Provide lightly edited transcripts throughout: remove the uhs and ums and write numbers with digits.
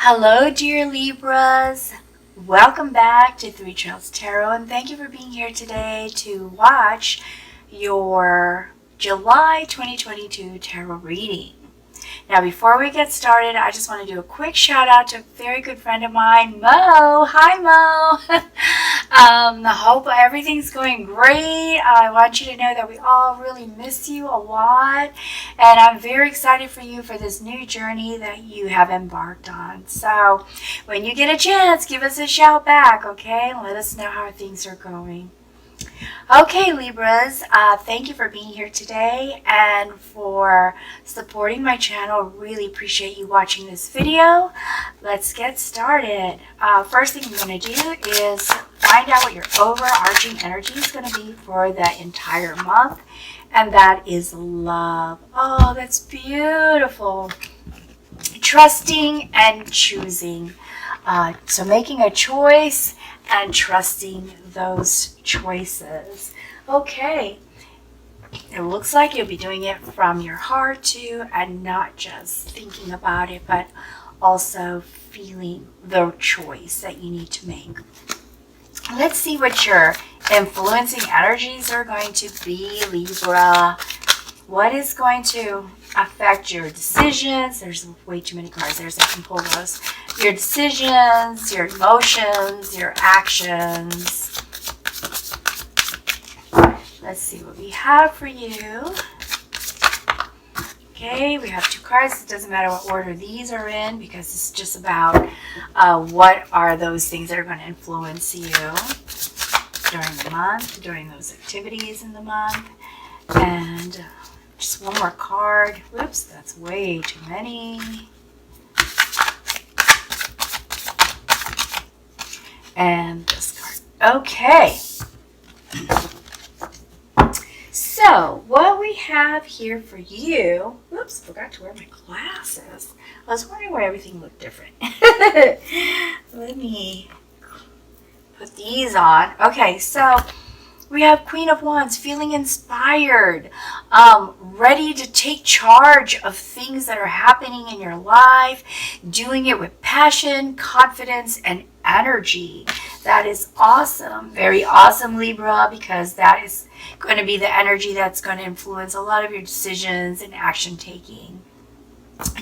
Hello, dear Libras. Welcome back to Three Trails Tarot, and thank you for being here today to watch your July 2022 tarot reading. Now, before we get started, I just want to do a quick shout out to a very good friend of mine, Mo. Hi, Mo. I hope everything's going great. I want you to know that we all really miss you a lot, and I'm very excited for you for this new journey that you have embarked on. So when you get a chance, give us a shout back, okay? And let us know how things are going. Okay, Libras, thank you for being here today and for supporting my channel. Really appreciate you watching this video. Let's get started. First thing I'm going to do is find out what your overarching energy is going to be for the entire month, and that is love. Oh, that's beautiful. Trusting and choosing. So making a choice and trusting those choices. Okay, it looks like you'll be doing it from your heart too, and not just thinking about it, but also feeling the choice that you need to make. Let's see what your influencing energies are going to be, Libra. What is going to affect your decisions? There's way too many cards there, so I can pull those. Your decisions, your emotions, your actions. Let's see what we have for you. Okay, we have two cards. It doesn't matter what order these are in because it's just about what are those things that are going to influence you during the month, during those activities in the month. And just one more card. Whoops, that's way too many. And this card. Okay. So, what we have here for you... Whoops, forgot to wear my glasses. I was wondering why everything looked different. Let me put these on. Okay, so we have Queen of Wands, feeling inspired, ready to take charge of things that are happening in your life, doing it with passion, confidence, and energy. That is awesome. Very awesome, Libra, because that is going to be the energy that's going to influence a lot of your decisions and action taking.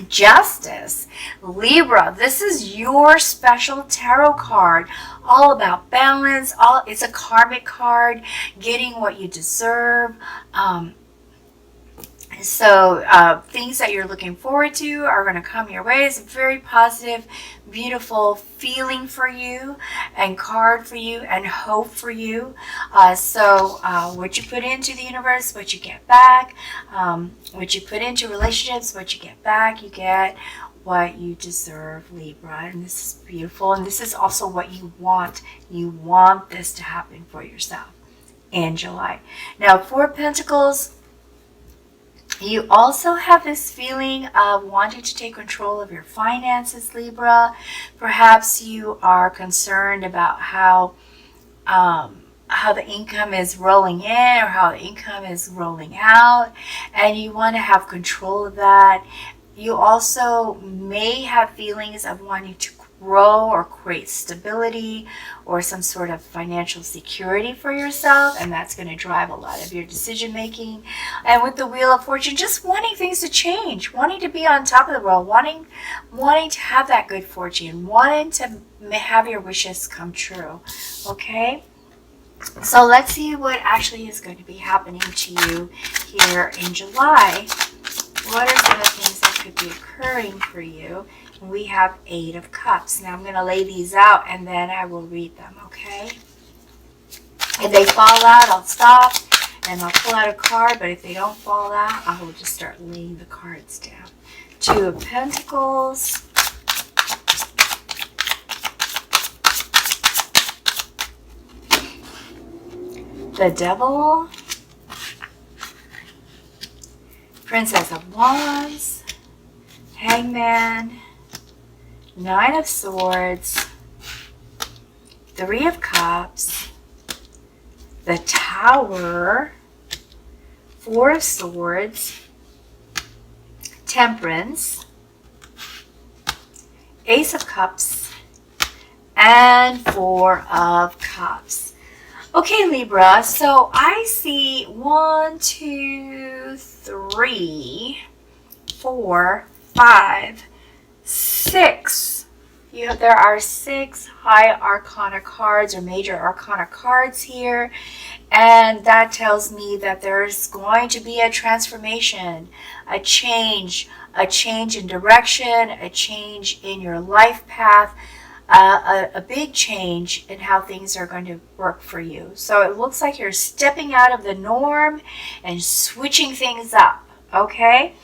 Justice, Libra, this is your special tarot card, all about balance. It's a karmic card, getting what you deserve. So things that you're looking forward to are going to come your way. It's a very positive, beautiful feeling for you, and card for you, and hope for you. So what you put into the universe, what you get back. What you put into relationships, what you get back. You get what you deserve, Libra. And this is beautiful. And this is also what you want. You want this to happen for yourself in July. Now, Four of Pentacles. You also have this feeling of wanting to take control of your finances, Libra. Perhaps you are concerned about how the income is rolling in or how the income is rolling out, and you want to have control of that. You also may have feelings of wanting to grow or create stability or some sort of financial security for yourself, and that's going to drive a lot of your decision making. And with the Wheel of Fortune, just wanting things to change, wanting to be on top of the world, wanting to have that good fortune, wanting to have your wishes come true. Okay, so let's see what actually is going to be happening to you here in July. What are some of the things that could be occurring for you? We have Eight of Cups. Now I'm going to lay these out and then I will read them, okay? If they fall out, I'll stop and I'll pull out a card, but if they don't fall out, I will just start laying the cards down. Two of Pentacles. The Devil. Princess of Wands. Hangman. Nine of Swords, Three of Cups, the Tower, Four of Swords, Temperance, Ace of Cups, and Four of Cups. Okay, Libra, so I see 1, 2, 3, 4, 5, 6. There are 6 high arcana cards or major arcana cards here, and that tells me that there's going to be a transformation, a change in direction, a change in your life path, a big change in how things are going to work for you. So it looks like you're stepping out of the norm and switching things up, okay?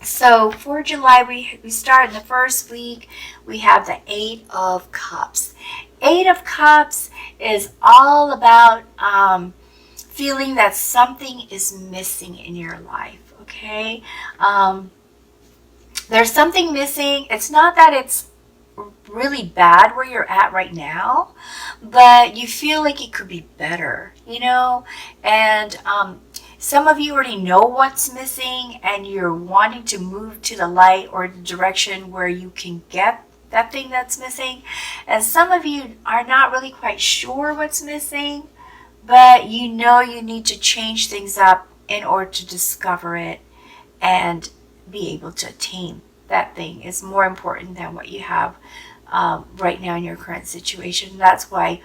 So for July, we start in the first week, we have the 8 of Cups. 8 of Cups is all about feeling that something is missing in your life, okay? There's something missing. It's not that it's really bad where you're at right now, but you feel like it could be better, you know? And some of you already know what's missing and you're wanting to move to the light or the direction where you can get that thing that's missing. And some of you are not really quite sure what's missing, but you know you need to change things up in order to discover it and be able to attain that thing. Is more important than what you have right now in your current situation. That's why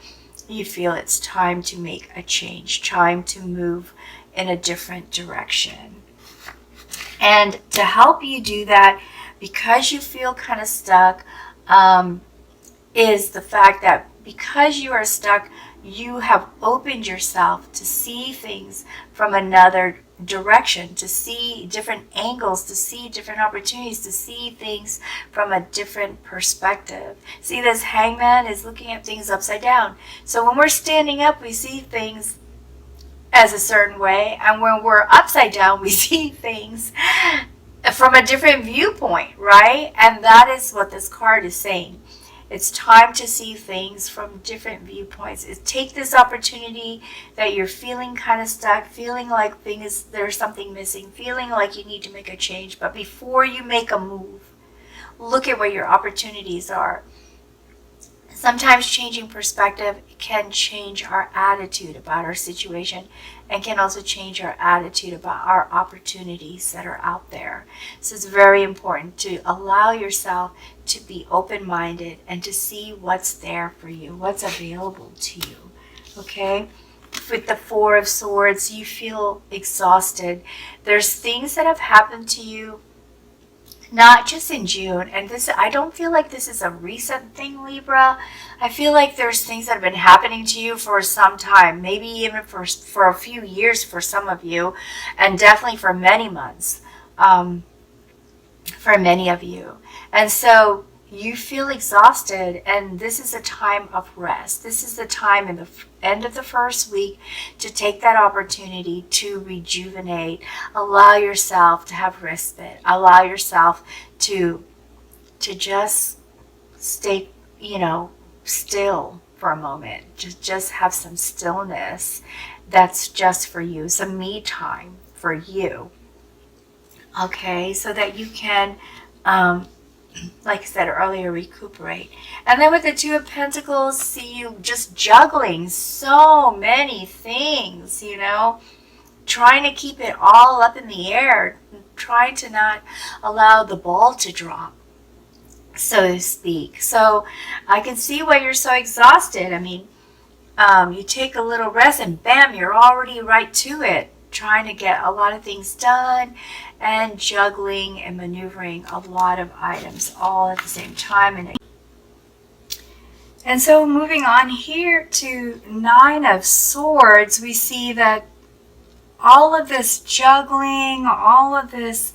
you feel it's time to make a change, time to move in a different direction. And to help you do that, because you feel kind of stuck, is the fact that because you are stuck, you have opened yourself to see things from another direction, to see different angles, to see different opportunities, to see things from a different perspective. See, this hangman is looking at things upside down. So when we're standing up, we see things as a certain way, and when we're upside down, we see things from a different viewpoint, right? And that is what this card is saying. It's time to see things from different viewpoints. Take this opportunity that you're feeling kind of stuck, feeling like there's something missing, feeling like you need to make a change. But before you make a move, look at what your opportunities are. Sometimes changing perspective can change our attitude about our situation and can also change our attitude about our opportunities that are out there. So it's very important to allow yourself to be open-minded and to see what's there for you, what's available to you, okay? With the Four of Swords, you feel exhausted. There's things that have happened to you not just in June, and I don't feel like this is a recent thing, Libra. I feel like there's things that have been happening to you for some time, maybe even for a few years for some of you, and definitely for many months for many of you. And so you feel exhausted, and this is a time of rest. This is the time in the end of the first week to take that opportunity to rejuvenate. Allow yourself to have respite. Allow yourself to just stay, still for a moment. Just have some stillness that's just for you, some me time for you. Okay, so that you can like I said earlier, recuperate. And then with the Two of Pentacles, see you just juggling so many things, trying to keep it all up in the air, trying to not allow the ball to drop, so to speak. So I can see why you're so exhausted. I mean, you take a little rest and bam, you're already right to it, trying to get a lot of things done and juggling and maneuvering a lot of items all at the same time. And so moving on here to Nine of Swords, we see that all of this juggling, all of this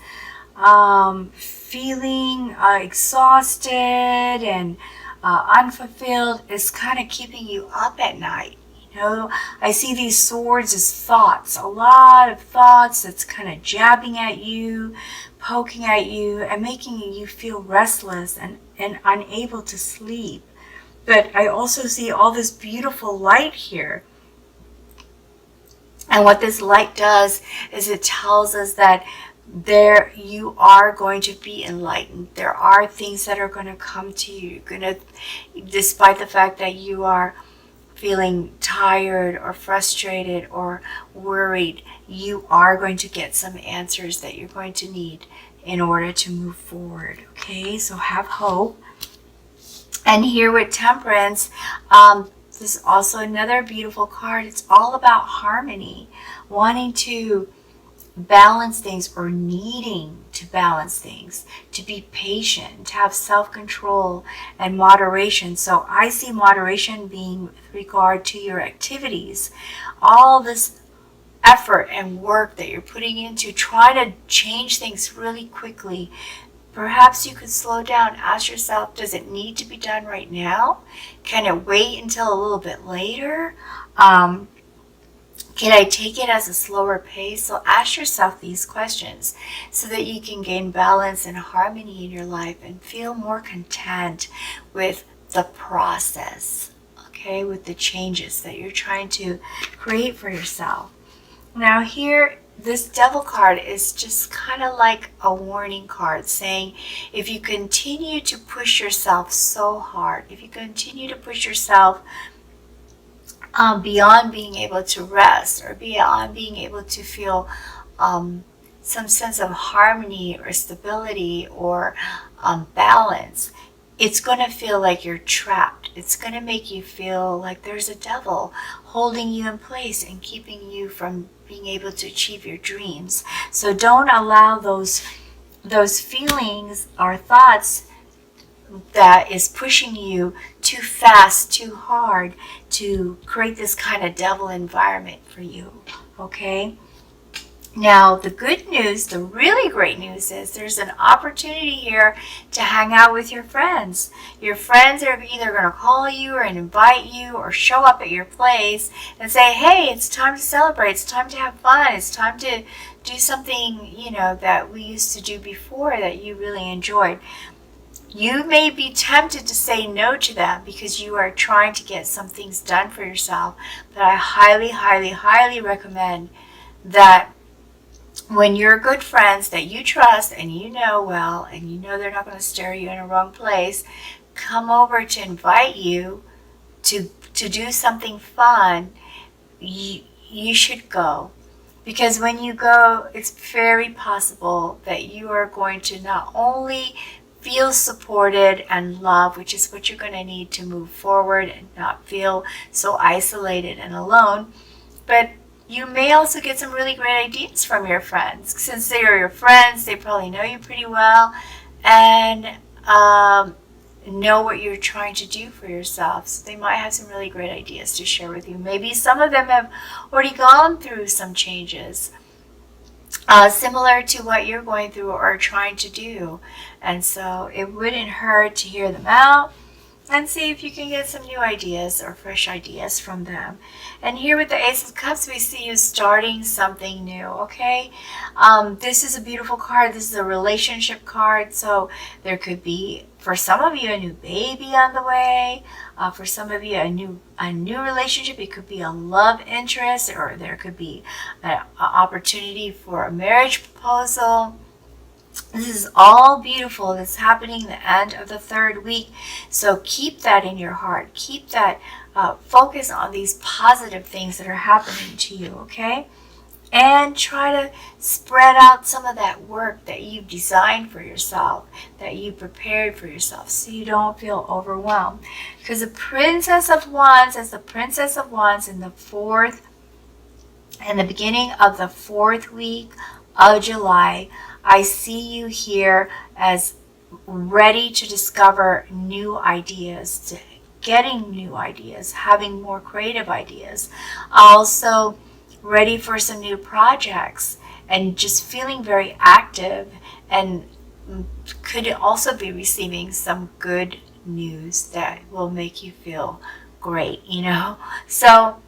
feeling exhausted and unfulfilled is kind of keeping you up at night. I see these swords as thoughts, a lot of thoughts that's kind of jabbing at you, poking at you, and making you feel restless and unable to sleep. But I also see all this beautiful light here. And what this light does is it tells us that there you are going to be enlightened. There are things that are going to come to you. You're going to, despite the fact that you are feeling tired or frustrated or worried, you are going to get some answers that you're going to need in order to move forward. Okay, so have hope. And here with Temperance, this is also another beautiful card. It's all about harmony, wanting to balance things or needing to balance things, to be patient, to have self-control and moderation. So I see moderation being with regard to your activities, all this effort and work that you're putting into trying to change things really quickly. Perhaps you could slow down. Ask yourself, does it need to be done right now? Can it wait until a little bit later? Can I take it as a slower pace? So ask yourself these questions so that you can gain balance and harmony in your life and feel more content with the process, okay, with the changes that you're trying to create for yourself. Now here, this Devil card is just kind of like a warning card saying if you continue to push yourself so hard, if you continue to push yourself beyond being able to rest or beyond being able to feel some sense of harmony or stability or balance, it's going to feel like you're trapped. It's going to make you feel like there's a devil holding you in place and keeping you from being able to achieve your dreams. So don't allow those feelings or thoughts that is pushing you too fast, too hard to create this kind of devil environment for you, okay? Now, the good news, the really great news is there's an opportunity here to hang out with your friends. Your friends are either going to call you or invite you or show up at your place and say, hey, it's time to celebrate. It's time to have fun. It's time to do something, that we used to do before that you really enjoyed. You may be tempted to say no to them because you are trying to get some things done for yourself, but I highly, highly, highly recommend that when you're good friends that you trust and you know well, and you know they're not going to stare you in a wrong place, come over to invite you to do something fun, you should go. Because when you go, it's very possible that you are going to not only feel supported and loved, which is what you're going to need to move forward and not feel so isolated and alone, but you may also get some really great ideas from your friends. Since they are your friends, they probably know you pretty well and know what you're trying to do for yourself. So they might have some really great ideas to share with you. Maybe some of them have already gone through some changes similar to what you're going through or trying to do. And so it wouldn't hurt to hear them out and see if you can get some new ideas or fresh ideas from them. And here with the Ace of Cups, we see you starting something new, okay? This is a beautiful card. This is a relationship card. So there could be, for some of you, a new baby on the way. For some of you, a new relationship. It could be a love interest, or there could be an opportunity for a marriage proposal. This is all beautiful. That's happening the end of the third week. So keep that in your heart. Keep that, focus on these positive things that are happening to you, okay? And try to spread out some of that work that you've designed for yourself, that you prepared for yourself, so you don't feel overwhelmed. Because the Princess of Wands, as the Princess of Wands in the beginning of the fourth week of July, I see you here as ready to discover new ideas, getting new ideas, having more creative ideas. Also ready for some new projects and just feeling very active, and could also be receiving some good news that will make you feel great, So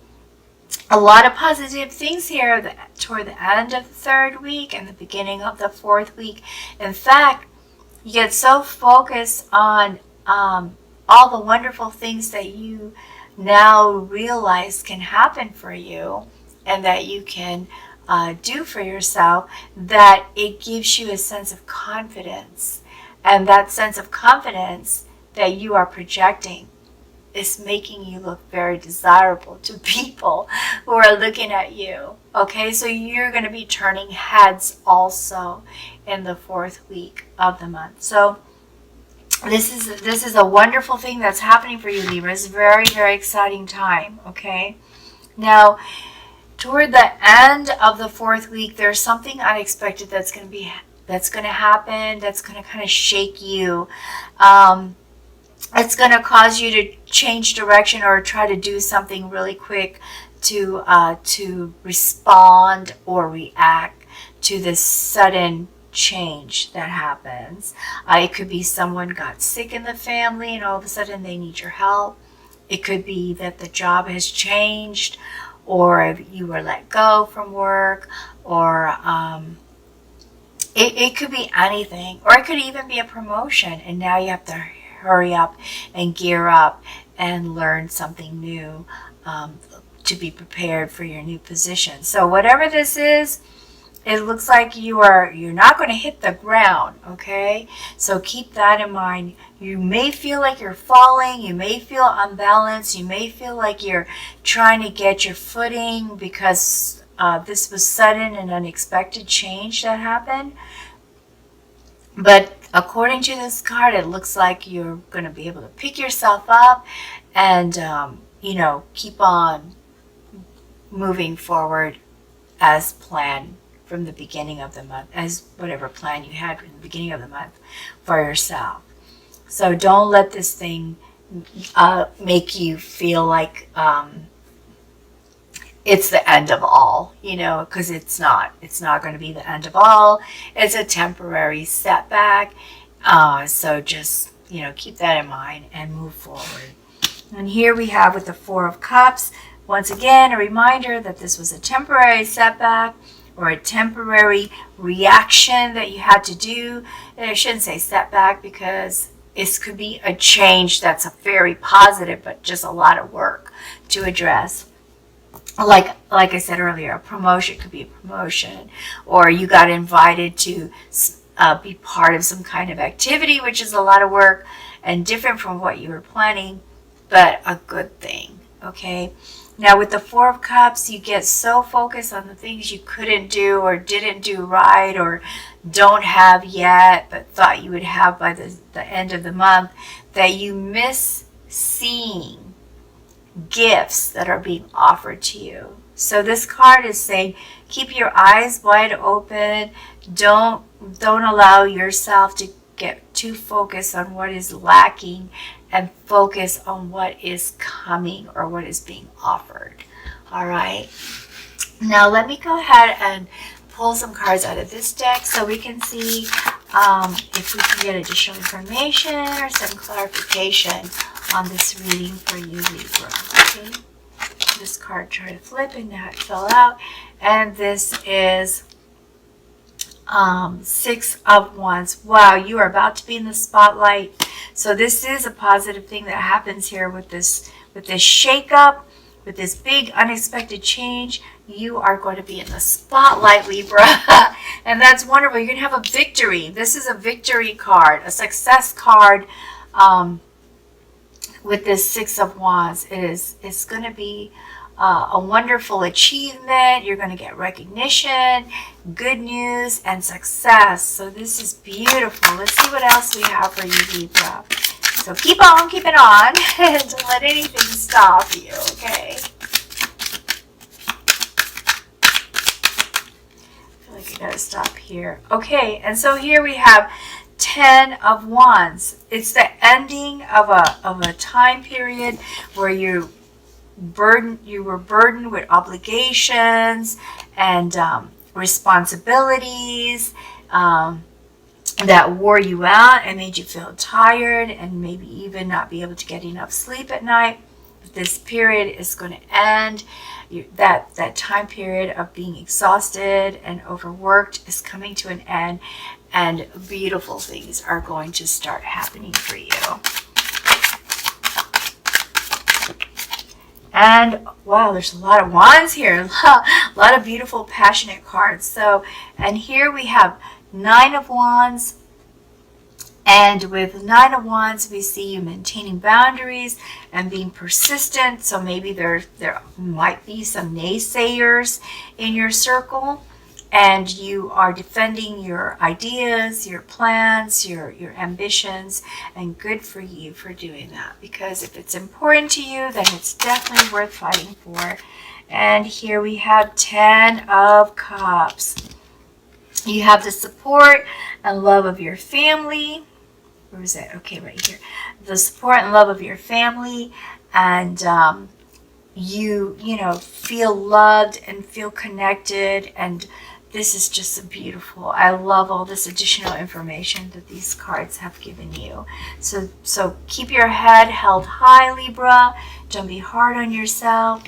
a lot of positive things here toward the end of the third week and the beginning of the fourth week. In fact, you get so focused on all the wonderful things that you now realize can happen for you, and that you can do for yourself, that it gives you a sense of confidence. And that sense of confidence that you are projecting is making you look very desirable to people who are looking at you. Okay, so you're going to be turning heads also in the 4th week of the month. So this is a wonderful thing that's happening for you, Libra. It's a very, very exciting time. Okay, now toward the end of the 4th week, there's something unexpected that's going to happen. That's going to kind of shake you. It's going to cause you to change direction or try to do something really quick to respond or react to this sudden change that happens. It could be someone got sick in the family and all of a sudden they need your help. It could be that the job has changed, or you were let go from work, or it could be anything, or it could even be a promotion and now you have to hurry up and gear up and learn something new to be prepared for your new position. So whatever this is, it looks like you're not going to hit the ground, okay? So keep that in mind. You may feel like you're falling, you may feel unbalanced, you may feel like you're trying to get your footing because this was sudden and unexpected change that happened. But according to this card, it looks like you're going to be able to pick yourself up and, keep on moving forward as planned from the beginning of the month, as whatever plan you had from the beginning of the month for yourself. So don't let this thing make you feel like it's the end of all, because it's not. It's not going to be the end of all. It's a temporary setback. So just, keep that in mind and move forward. And here we have with the 4 of Cups, once again, a reminder that this was a temporary setback or a temporary reaction that you had to do. And I shouldn't say setback because this could be a change that's a very positive, but just a lot of work to address. Like I said earlier, a promotion could be a promotion, or you got invited to be part of some kind of activity, which is a lot of work and different from what you were planning, but a good thing, okay? Now with the 4 of Cups, you get so focused on the things you couldn't do or didn't do right or don't have yet, but thought you would have by the end of the month, that you miss seeing gifts that are being offered to you. So this card is saying, keep your eyes wide open. Don't allow yourself to get too focused on what is lacking and focus on what is coming or what is being offered. All right. Now let me go ahead and pull some cards out of this deck so we can see if we can get additional information or some clarification on this reading for you, Libra. Okay. This card tried to flip and now it fell out. And this is 6 of Wands. Wow, you are about to be in the spotlight. So this is a positive thing that happens here with this shake-up, with this big unexpected change. You are going to be in the spotlight, Libra. And that's wonderful. You're going to have a victory. This is a victory card, a success card. With this 6 of Wands, it's going to be a wonderful achievement. You're going to get recognition, good news, and success. So this is beautiful. Let's see what else we have for you, Libra. So keep on keeping on and don't let anything stop you, okay? I feel like I gotta stop here. Okay, and so here we have 10 of Wands. It's the ending of a time period where you were burdened with obligations and responsibilities that wore you out and made you feel tired and maybe even not be able to get enough sleep at night. This period is going to end. That time period of being exhausted and overworked is coming to an end, and beautiful things are going to start happening for you. And wow, there's a lot of wands here. A lot of beautiful, passionate cards. So, and here we have Nine of Wands. And with Nine of Wands, we see you maintaining boundaries and being persistent. So maybe there might be some naysayers in your circle, and you are defending your ideas, your plans, your ambitions, and good for you for doing that. Because if it's important to you, then it's definitely worth fighting for. And here we have 10 of Cups. You have the support and love of your family. Where is it? Okay, right here. The support and love of your family, and you know, feel loved and feel connected, and this is just a beautiful. I love all this additional information that these cards have given you. So keep your head held high, Libra. Don't be hard on yourself.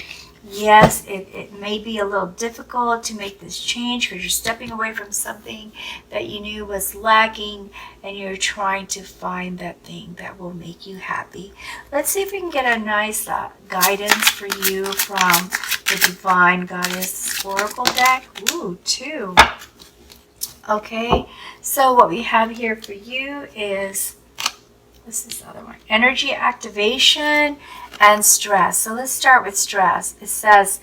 Yes, it may be a little difficult to make this change because you're stepping away from something that you knew was lacking, and you're trying to find that thing that will make you happy. Let's see if we can get a nice guidance for you from the Divine Goddess Oracle deck. Ooh, 2. Okay, so what we have here for you is, this is the other one, energy activation and stress. So let's start with stress. It says,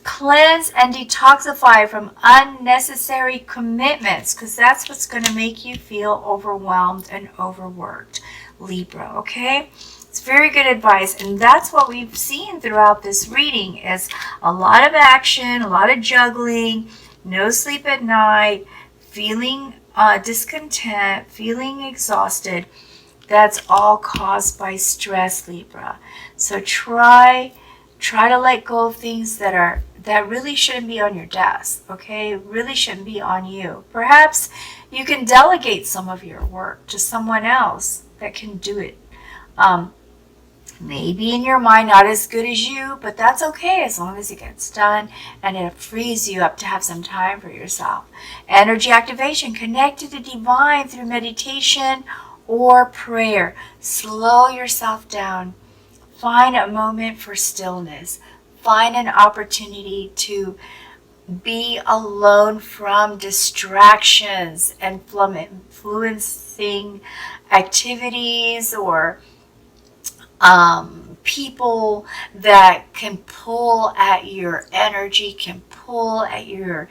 cleanse and detoxify from unnecessary commitments, because that's what's going to make you feel overwhelmed and overworked, Libra, okay? It's very good advice, and that's what we've seen throughout this reading is a lot of action, a lot of juggling, no sleep at night, feeling discontent, feeling exhausted. That's all caused by stress, Libra. So try to let go of things that really shouldn't be on your desk, okay? Really shouldn't be on you. Perhaps you can delegate some of your work to someone else that can do it. Maybe in your mind not as good as you, but that's okay as long as it gets done and it frees you up to have some time for yourself. Energy activation, connect to the divine through meditation or prayer. Slow yourself down. Find a moment for stillness. Find an opportunity to be alone from distractions and from influencing activities or people that can pull at your energy, can pull at your,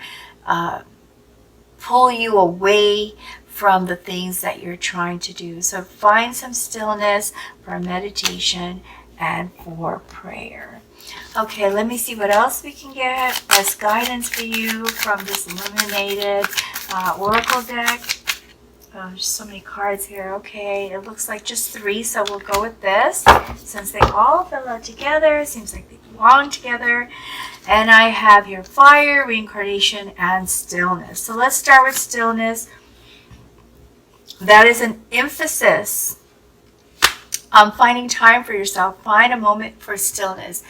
pull you away from the things that you're trying to do. So find some stillness for meditation and for prayer. Okay, let me see what else we can get as guidance for you from this Illuminated Oracle deck. Oh, there's so many cards here. Okay, it looks like just 3, so we'll go with this. Since they all fell out together, it seems like they belong together. And I have here fire, reincarnation, and stillness. So let's start with stillness. That is an emphasis on finding time for yourself. Find a moment for stillness.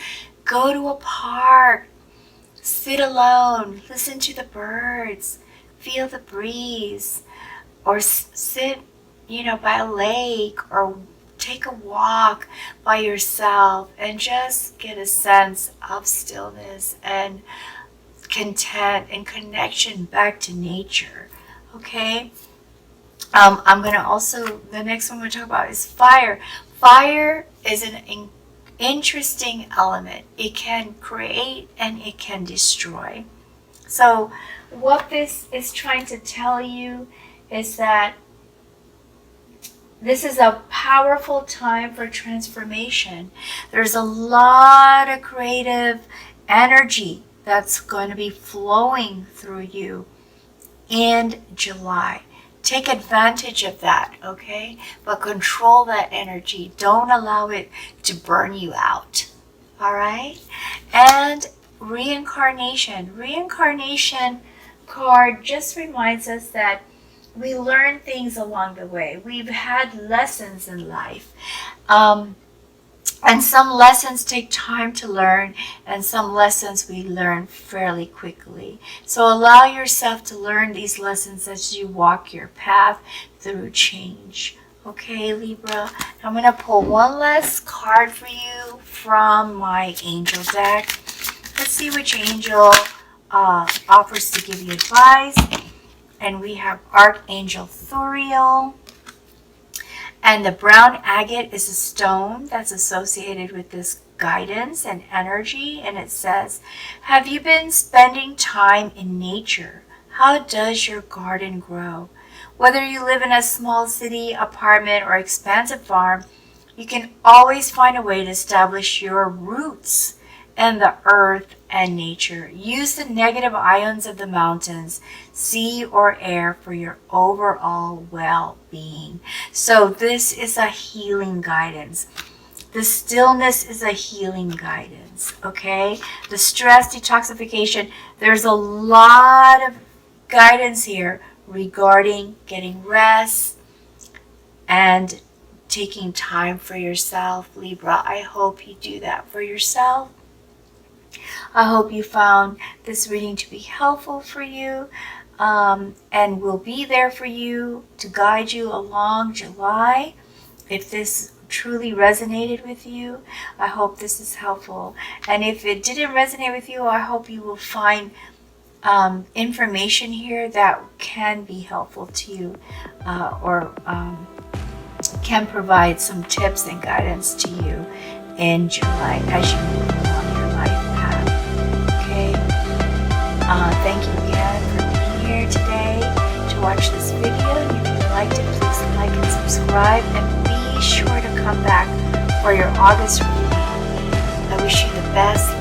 Go to a park. Sit alone. Listen to the birds. Feel the breeze. Or sit, by a lake, or take a walk by yourself and just get a sense of stillness and content and connection back to nature. Okay? I'm going to also, the next one we're going to talk about is fire. Fire is an interesting element. It can create and it can destroy. So what this is trying to tell you is that this is a powerful time for transformation. There's a lot of creative energy that's going to be flowing through you in July. Take advantage of that, okay? But control that energy. Don't allow it to burn you out, all right? And reincarnation. Reincarnation card just reminds us that we learn things along the way. We've had lessons in life. And some lessons take time to learn, and some lessons we learn fairly quickly. So allow yourself to learn these lessons as you walk your path through change. Okay, Libra? I'm going to pull one last card for you from my angel deck. Let's see which angel offers to give you advice. And we have Archangel Thuriel. And the brown agate is a stone that's associated with this guidance and energy. And it says, have you been spending time in nature? How does your garden grow? Whether you live in a small city, apartment, or expansive farm, you can always find a way to establish your roots in the earth and nature. Use the negative ions of the mountains, sea, or air for your overall well-being. So this is a healing guidance. The stillness is a healing guidance, okay? The stress detoxification, there's a lot of guidance here regarding getting rest and taking time for yourself, Libra. I hope you do that for yourself. I hope you found this reading to be helpful for you, and will be there for you to guide you along July. If this truly resonated with you, I hope this is helpful. And if it didn't resonate with you, I hope you will find information here that can be helpful to you, or can provide some tips and guidance to you in July as you move along your life path. Okay? Thank you again for being here today to watch this video. And if you liked it, please like and subscribe, and be sure to come back for your August reading. I wish you the best.